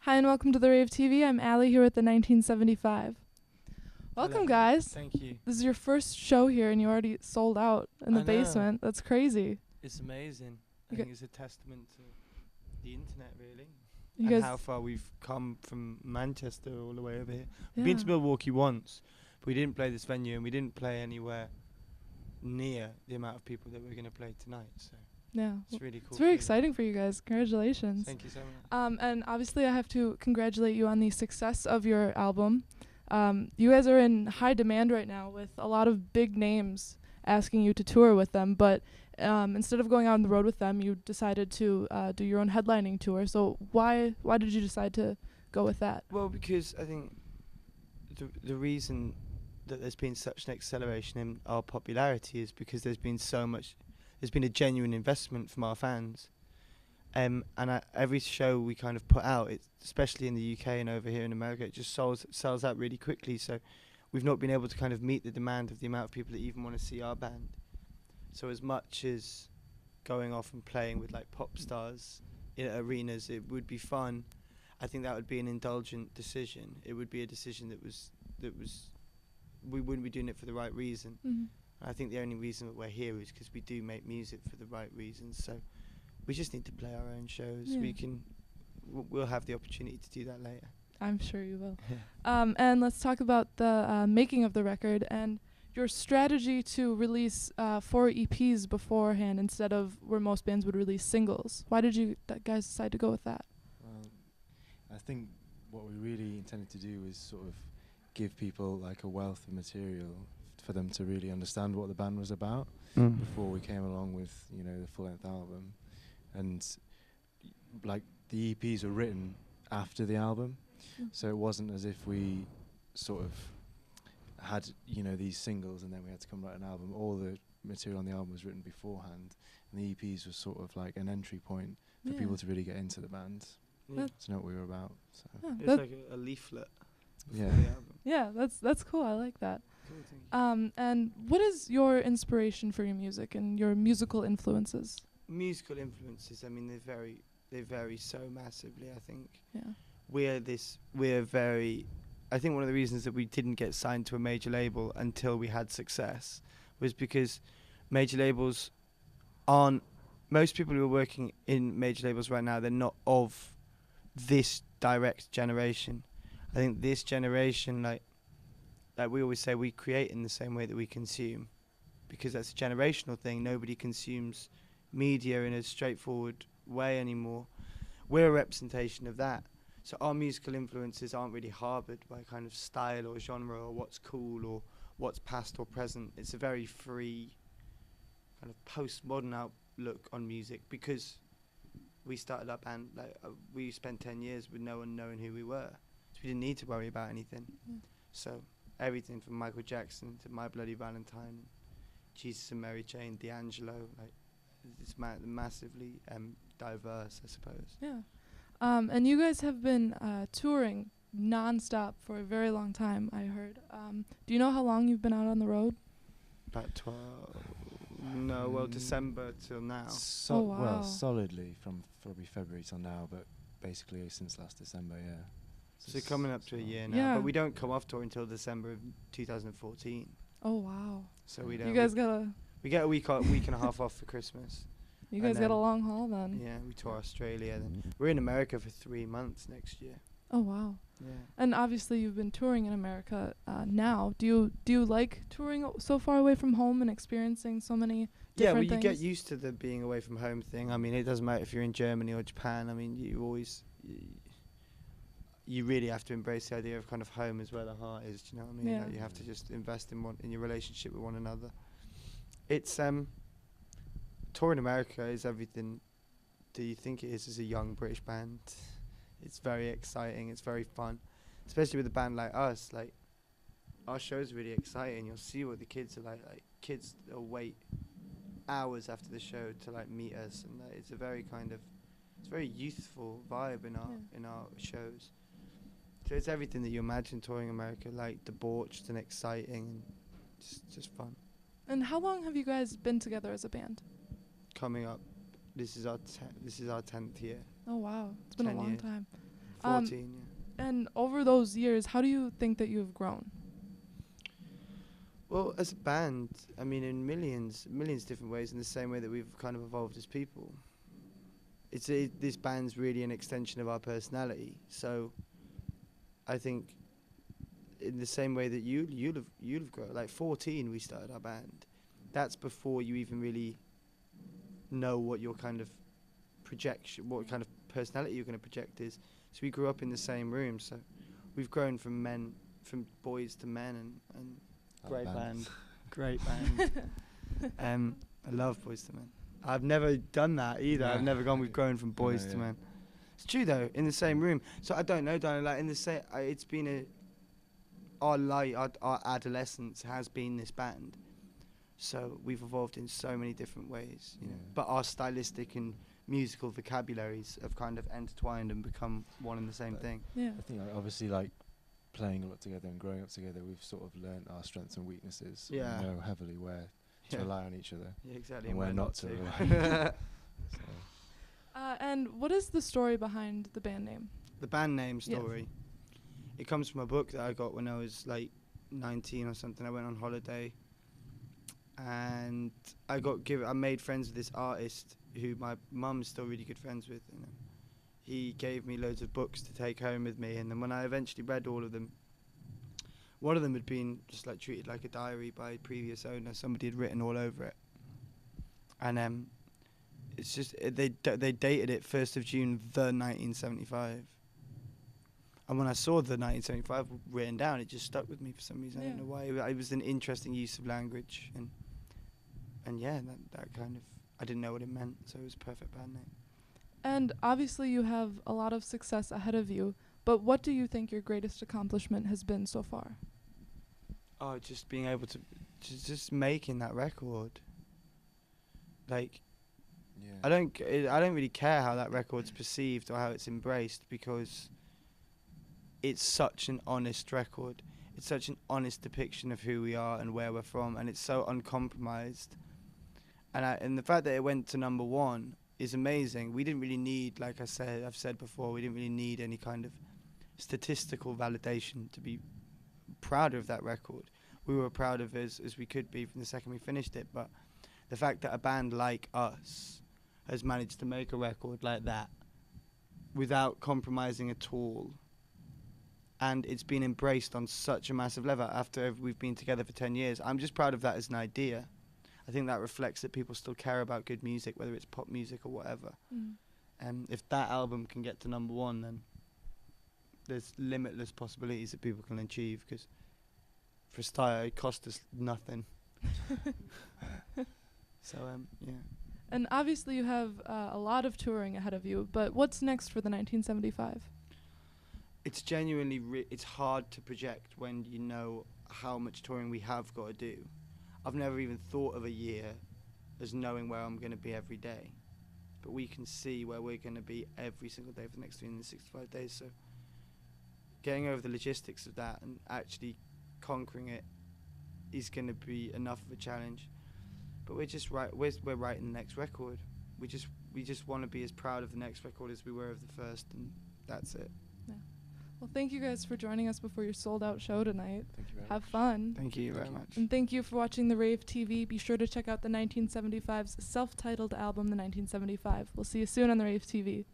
Hi and welcome to the Rave TV. I'm Allie here with the 1975. Welcome, Hello. guys. Thank you. This is your first show here and you already sold out in the I know. basement. That's crazy. It's amazing. I You think gu- it's a testament to the internet, really, You and guys, how far we've come from Manchester all the way over here. yeah. We've been to Milwaukee once, but we didn't play this venue, and we didn't play anywhere near the amount of people that we're going to play tonight. So Yeah. it's really cool. It's very feeling. exciting for you guys. Congratulations. Thank you so much. And obviously I have to congratulate you on the success of your album. You guys are in high demand right now with a lot of big names asking you to tour with them, but instead of going out on the road with them, you decided to do your own headlining tour. So why did you decide to go with that? Well, because I think the reason that there's been such an acceleration in our popularity is because there's been a genuine investment from our fans. And every show we kind of put out, especially in the UK and over here in America, it just sells out really quickly. So we've not been able to kind of meet the demand of the amount of people that even want to see our band. So as much as going off and playing with like pop stars in arenas, it would be fun. I think that would be an indulgent decision. It would be a decision that was we wouldn't be doing it for the right reason. Mm-hmm. I think the only reason that we're here is because we do make music for the right reasons. So we just need to play our own shows. Yeah. We'll have the opportunity to do that later. I'm sure you will. And let's talk about the making of the record and your strategy to release 4 EPs beforehand instead of where most bands would release singles. Why did you guys decide to go with that? Well, I think what we really intended to do is sort of give people like a wealth of material for them to really understand what the band was about before we came along with, you know, the full-length album. And like the EPs were written after the album, so it wasn't as if we sort of had, you know, these singles and then we had to come write an album. All the material on the album was written beforehand, and the EPs was sort of like an entry point for people to really get into the band, Yeah. to know what we were about. So Yeah, It's that- like a leaflet. Yeah. For the album. yeah, that's cool. I like that. Cool, thank you. And what is your inspiration for your music and your musical influences? Musical influences, I mean, they vary so massively. I think Yeah. I think one of the reasons that we didn't get signed to a major label until we had success was because major labels aren't, most people who are working in major labels right now, they're not of this direct generation. I think this generation, like we always say, we create in the same way that we consume, because that's a generational thing. Nobody consumes media in a straightforward way anymore. We're a representation of that. So our musical influences aren't really harboured by kind of style or genre or what's cool or what's past or present. It's a very free kind of postmodern outlook on music, because we started up and we spent 10 years with no one knowing who we were. So we didn't need to worry about anything. So everything from Michael Jackson to My Bloody Valentine, Jesus and Mary Chain, D'Angelo, like it's massively diverse, I suppose. Yeah. And you guys have been touring nonstop for a very long time, I heard. Do you know how long you've been out on the road? About 12. No, well, December till now. Oh, wow. Well, solidly from probably February till now, but basically since last December, yeah. So coming up to a year now. Yeah. But we don't come off tour until December of 2014. Oh, wow. So we You don't. You guys got we get a week and a half off for Christmas. you And guys got a then- long haul then. Yeah, we tour Australia. Then we're in America for 3 months next year. Oh, wow. Yeah. And obviously you've been touring in America now. Do you like touring so far away from home and experiencing so many Yeah, well, different you get things? used to the being away from home thing. I mean, it doesn't matter if you're in Germany or Japan. I mean, you really have to embrace the idea of kind of home is where the heart is. Do you know what I mean? Yeah. Like you have to just invest in your relationship with one another. It's tour in America is everything that you think it is as a young British band. It's very exciting. It's very fun, especially with a band like us. Like our show's really exciting. You'll see what the kids are like. Like kids will wait hours after the show to like meet us, and it's a very youthful vibe in our shows. So it's everything that you imagine touring America, like debauched and exciting and just fun. And how long have you guys been together as a band? Coming up, this is our 10th year. Oh, wow. It's been a 10 long years. time. 14, yeah. And over those years, how do you think that you've grown? Well, as a band, I mean, in millions different ways, in the same way that we've kind of evolved as people. This band's really an extension of our personality. So, I think, in the same way that you'll have grown. Like 14, we started our band. That's before you even really know what your kind of projection, what kind of personality you're going to project is. So we grew up in the same room. So, we've grown from boys to men, and great band. Great band. I love Boys to Men. I've never done that either. Yeah. I've never gone with growing from boys to yeah. men. It's true though, in the same room. So I don't know, Daniel, like in the same, it's been our adolescence has been this band. So we've evolved in so many different ways, you know. But our stylistic and musical vocabularies have kind of intertwined and become one and the same thing. Yeah. I think obviously like playing a lot together and growing up together, we've sort of learned our strengths and weaknesses. Yeah. We know heavily where to rely on each other. Yeah, exactly. And where not to to. rely. So, And what is the story behind the band name? The band name Yes. story. It comes from a book that I got when I was like 19 or something. I went on holiday, and I made friends with this artist who my mum's still really good friends with. And he gave me loads of books to take home with me, and then when I eventually read all of them, one of them had been just like treated like a diary by a previous owner. Somebody had written all over it, and it's just they dated it 1st of June, the 1975. And when I saw the 1975 written down, it just stuck with me for some reason. I don't know why. It was an interesting use of language, and yeah, that kind of, I didn't know what it meant, so it was a perfect band name. And obviously you have a lot of success ahead of you, but what do you think your greatest accomplishment has been so far? Oh, just being able to, just making that record. Like, yeah. I don't really care how that record's perceived or how it's embraced, because it's such an honest record. It's such an honest depiction of who we are and where we're from, and it's so uncompromised. And the fact that it went to number 1 is amazing. We didn't really need, like I've said before, we didn't really need any kind of statistical validation to be proud of that record. We were proud of it as we could be from the second we finished it, but the fact that a band like us has managed to make a record like that without compromising at all, and it's been embraced on such a massive level after we've been together for 10 years. I'm just proud of that as an idea. I think that reflects that people still care about good music, whether it's pop music or whatever. If that album can get to number 1, then there's limitless possibilities that people can achieve, because for a start, it cost us nothing. So, yeah. And obviously you have a lot of touring ahead of you, but what's next for the 1975? It's genuinely, it's hard to project when you know how much touring we have got to do. I've never even thought of a year as knowing where I'm going to be every day. But we can see where we're going to be every single day for the next 365 days. So getting over the logistics of that and actually conquering it is going to be enough of a challenge. But we're writing the next record. We just want to be as proud of the next record as we were of the first, and that's it. Yeah. Well, thank you guys for joining us before your sold-out show tonight. Thank you very Have much. fun. Thank you very much. And thank you for watching the Rave TV. Be sure to check out the 1975's self-titled album, The 1975. We'll see you soon on the Rave TV.